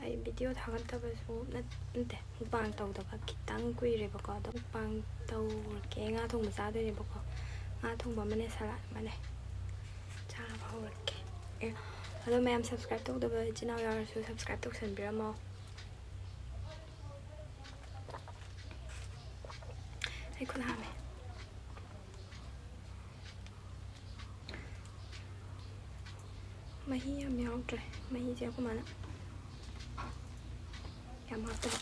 ꯑꯩ ꯚꯤꯗꯤꯑꯣ ꯊꯥꯒꯠꯇꯕꯁꯨ ꯅꯠꯇꯦ ꯃꯨꯛꯕꯥꯡ ꯇꯧꯗꯕ ꯈꯤꯇꯪ ꯀꯨꯏꯔꯦꯕꯀꯣ ꯑꯗꯣ ꯃꯨꯛꯕꯥꯡ ꯇꯧꯔꯛꯀꯦ. ꯉꯥ ꯊꯣꯡꯕ ꯆꯥꯗꯣꯏꯅꯦꯕꯀꯣ. ꯉꯥ ꯊꯣꯡꯕ ꯑꯃꯅꯦ, ꯁꯂꯥꯠ ꯑꯃꯅꯦ. ꯆꯥꯕ ꯍꯧꯔꯛꯀꯦ. ꯑꯗꯣ ꯃꯌꯥꯝ ꯁꯕꯁꯀ꯭ꯔꯥꯏꯕ ꯇꯧꯗꯕ ꯏꯆꯤꯟ ꯏꯅꯥꯎ ꯌꯥꯎꯔꯁꯨ ꯁꯕꯁꯀ꯭ꯔꯥꯏꯕ ꯇꯧꯁꯟꯕꯤꯔꯝꯃꯣ. ꯑꯩ ꯈꯨꯠ ꯍꯥꯝꯃꯦ. ꯃꯍꯤ ꯌꯥꯝ ꯌꯥꯎꯗ꯭ꯔꯦ. ꯃꯍꯤꯁꯦ ꯑꯩꯈꯣꯏ ꯃꯥꯅ ꯌꯥꯝ ꯍꯥꯞꯇꯕ.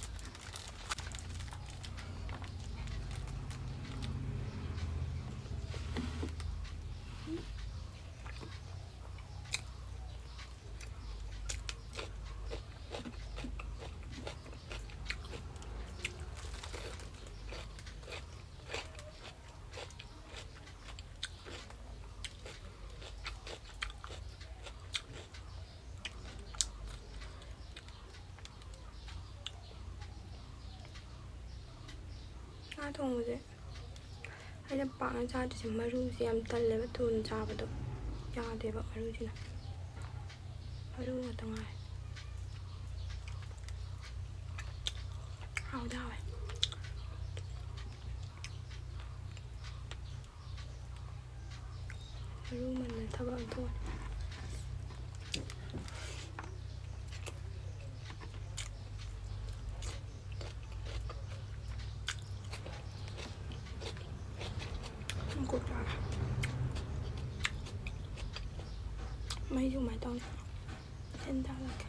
ꯉꯥ ꯊꯣꯡꯕꯁꯦ ꯑꯩꯅ ꯄꯥꯛꯅ ꯆꯥꯗ꯭ꯔꯤꯁꯦ ꯃꯔꯨꯁꯦ ꯌꯥꯝ ꯇꯜꯂꯦꯕ. ꯊꯨꯅ ꯆꯥꯕꯗꯣ ꯌꯥꯗꯦꯕ ꯃꯔꯨꯁꯤꯅ. ꯃꯔꯨ ꯉꯥꯛꯇ ꯉꯥꯏ. ꯍꯥꯎꯗꯤ ꯍꯥꯎꯋꯦ. ꯃꯔꯨ ꯃꯟꯅ ꯊꯕꯛ ꯑꯃ ꯊꯣꯛꯑꯦ. ꯀꯣꯛ ꯆꯥꯒꯦ. ꯃꯩꯁꯨ ꯀꯃꯥꯏꯅ ꯇꯧꯅꯤ? ꯐꯦꯟ ꯊꯥꯒꯠꯂꯛꯀꯦ.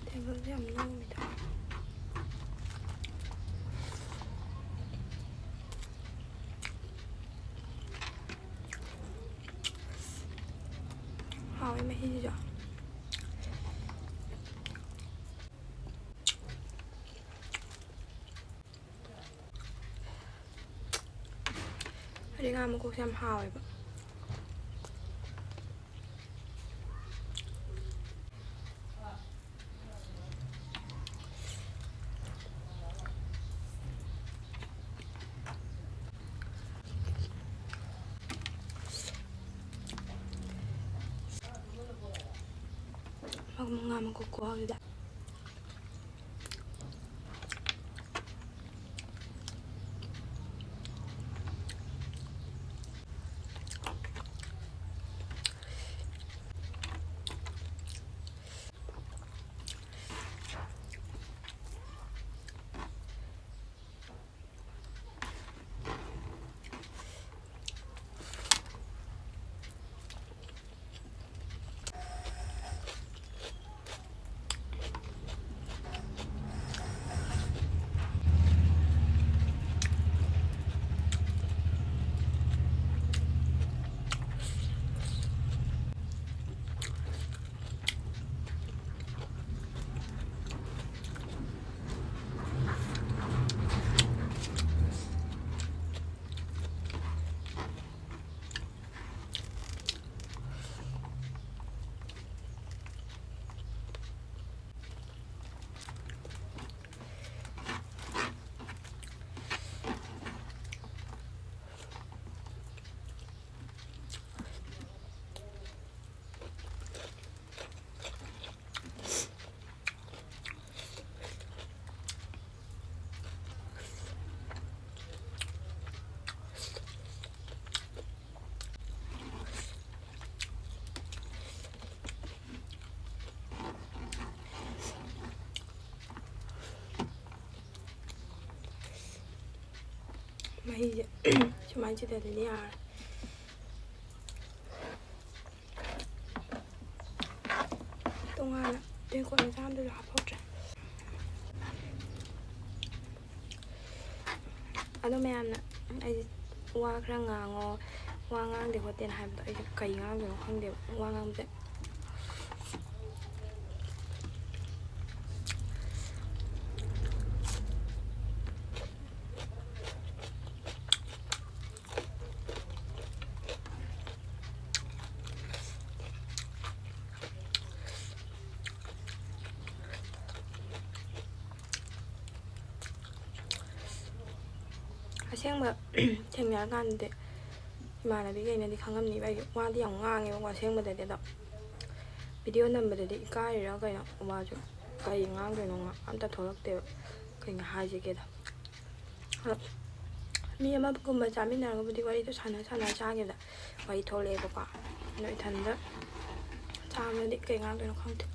ꯇꯦꯕꯜꯁꯦ ꯌꯥꯝ ꯅꯣꯝꯃꯤꯗ. ꯍꯥꯎꯋꯦ ꯃꯍꯤꯁꯤꯁꯨ. ꯑꯗꯩ ꯉꯥ ꯃꯀꯣꯛꯁꯦ ꯌꯥꯝ ꯍꯥꯎꯋꯦꯕ. ꯉꯥ ꯃꯀꯣꯛ ꯈꯨꯍꯥꯎꯁꯤꯗ. ꯃꯍꯤꯁꯦ ꯁꯨꯃꯥꯏꯅ ꯆꯤꯊꯗꯗꯤ ꯌꯥꯔꯦ. ꯇꯣꯉꯥꯟꯅ ꯇꯦꯡꯀꯣꯠ ꯃꯆꯥ ꯑꯃꯗꯁꯨ ꯍꯥꯞꯍꯧꯗ꯭ꯔꯦ. ꯑꯗꯣ ꯃꯌꯥꯝꯅ ꯑꯩꯁꯦ ꯋꯥ ꯈꯔ ꯉꯥꯡꯉꯣ, ꯋꯥ ꯉꯥꯡꯗꯦ ꯈꯣꯠꯇꯦꯅ ꯍꯥꯏꯕꯗꯣ ꯑꯩꯁꯦ ꯀꯩ ꯉꯥꯡꯗꯣꯏꯅꯣ ꯈꯪꯗꯦꯕ. ꯋꯥ ꯉꯥꯡꯕꯁꯦ ꯑꯁꯦꯡꯕ ꯊꯦꯡꯅꯔꯀꯥꯟꯗꯗꯤ ꯏꯃꯥꯟꯅꯕꯤꯈꯩꯅꯗꯤ ꯈꯪꯉꯝꯅꯤꯕ ꯑꯩ ꯋꯥꯗꯤ ꯌꯥꯝ ꯉꯥꯡꯉꯦꯕꯀꯣ ꯑꯁꯦꯡꯕꯗꯗꯤ. ꯑꯗꯣ ꯚꯤꯗꯤꯑꯣ ꯅꯝꯕꯗꯗꯤ ꯏꯀꯥꯏꯔꯤꯔꯥ ꯀꯩꯅꯣ ꯋꯥꯁꯨ ꯀꯩ ꯉꯥꯡꯗꯣꯏꯅꯣ ꯑꯝꯇ ꯊꯣꯛꯂꯛꯇꯦꯕ ꯀꯩꯅꯣ ꯍꯥꯏꯁꯤꯒꯦꯗ. ꯃꯤ ꯑꯃꯒꯨꯝꯕ ꯆꯥꯃꯤꯟꯅꯔꯒꯕꯨꯗꯤ ꯋꯥꯔꯤꯗꯣ ꯁꯥꯟꯅ ꯆꯥꯈꯤꯕꯗ ꯋꯥꯔꯤ ꯊꯣꯛꯂꯛꯑꯦꯕꯀꯣ. ꯑꯗꯣ ꯏꯊꯟꯗ ꯆꯥꯕꯗꯗꯤ ꯀꯩ ꯉꯥꯡꯗꯣꯏꯅꯣ ꯈꯪꯗꯦ.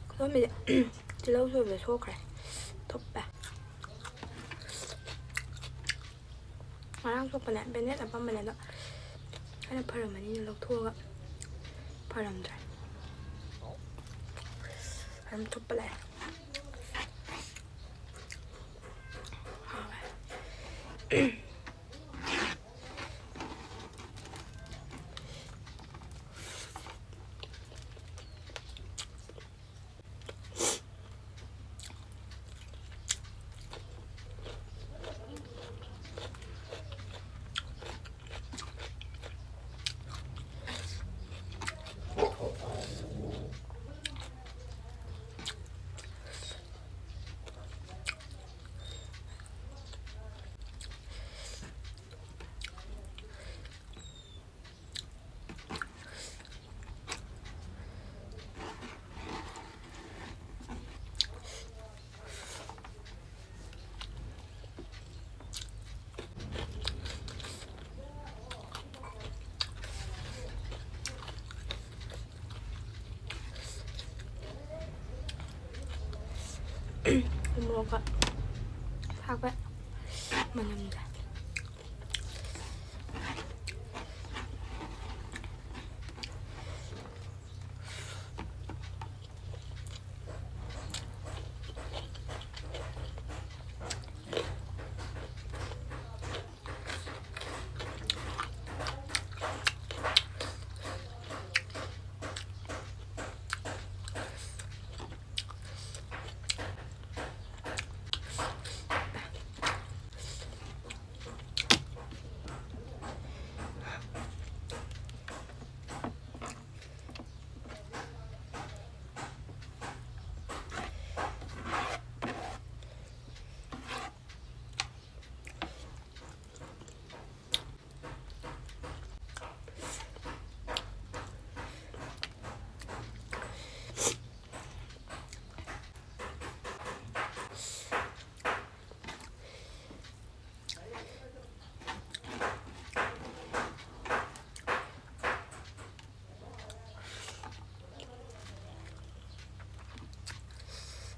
ꯈꯨꯗꯣꯝꯕꯤꯁꯦ ꯇꯤꯜꯍꯧ ꯁꯣꯏꯕꯗ ꯁꯣꯛꯈ꯭ꯔꯦ. ꯊꯨꯞꯄꯦ. ꯉꯔꯥꯡ ꯁꯣꯛꯄꯅꯦ. ꯕꯦꯟꯗꯦꯠ ꯅꯞꯄꯝꯕꯅꯦ. ꯑꯗꯣ ꯑꯩꯅ ꯐꯔꯝꯃꯅꯤꯅ ꯂꯧꯊꯣꯛꯑꯒ ꯐꯔꯝꯗ꯭ꯔꯦ. ꯑꯗꯨꯝ ꯊꯨꯞꯄ ꯂꯩꯔꯦ. ꯃꯣꯔꯣꯛꯀ ꯊꯥꯛꯄ ꯃꯅꯝꯁꯦ.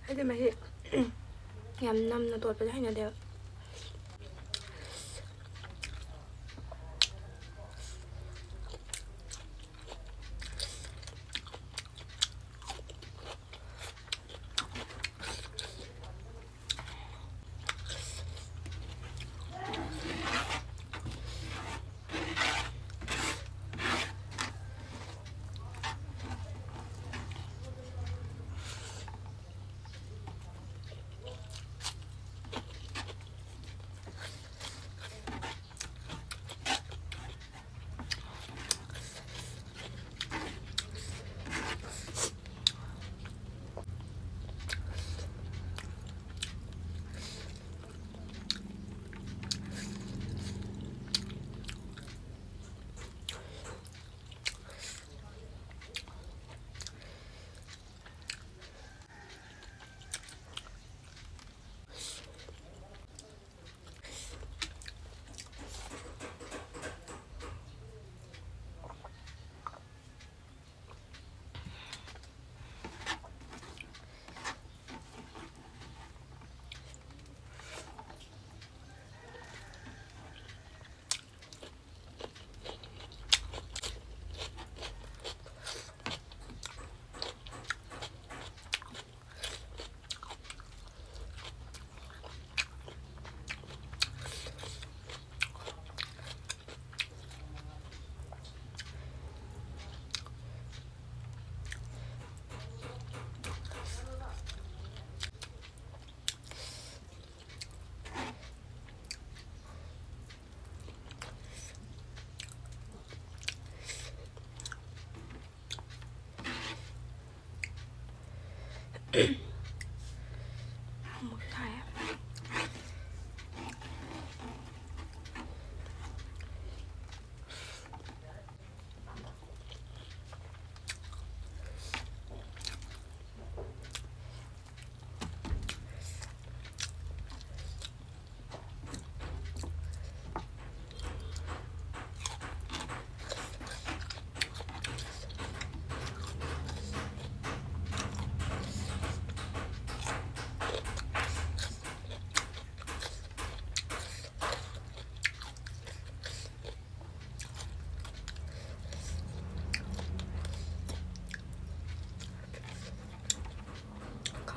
ꯑꯩꯗꯤ ꯃꯍꯤ ꯌꯥꯝ ꯅꯝꯅ ꯇꯣꯠꯄꯁꯦ ꯍꯩꯅꯗꯦꯕ.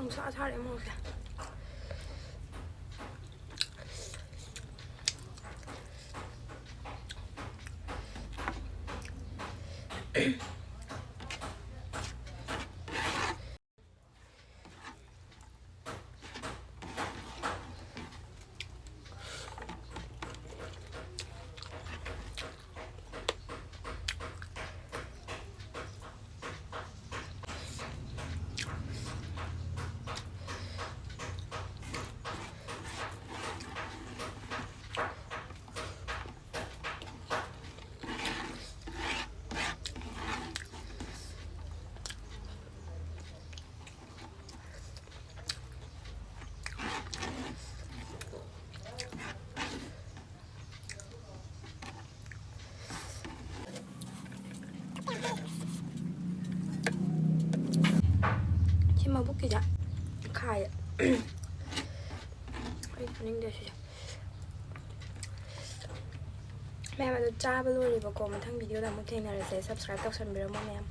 ꯈꯪꯁꯥ ꯁꯥꯔꯦ ꯃꯣꯔꯣꯛꯁꯦ. ꯁꯤ ꯃꯕꯨꯛꯀꯤꯁꯦ ꯈꯥꯏꯌꯦ. ꯑꯩ ꯆꯥꯅꯤꯡꯗꯦ ꯁꯤꯁꯦ. ꯃꯌꯥꯝ ꯑꯗꯨ ꯆꯥꯕ ꯂꯣꯏꯔꯦꯕꯀꯣ. ꯃꯊꯪ ꯚꯤꯗꯤꯑꯣꯗ ꯑꯃꯨꯛ ꯊꯦꯡꯅꯔꯁꯦ. ꯁꯕꯁꯀ꯭ꯔꯥꯏꯕ ꯇꯧꯁꯟꯕꯤꯔꯝꯃꯣ ꯃꯌꯥꯝ.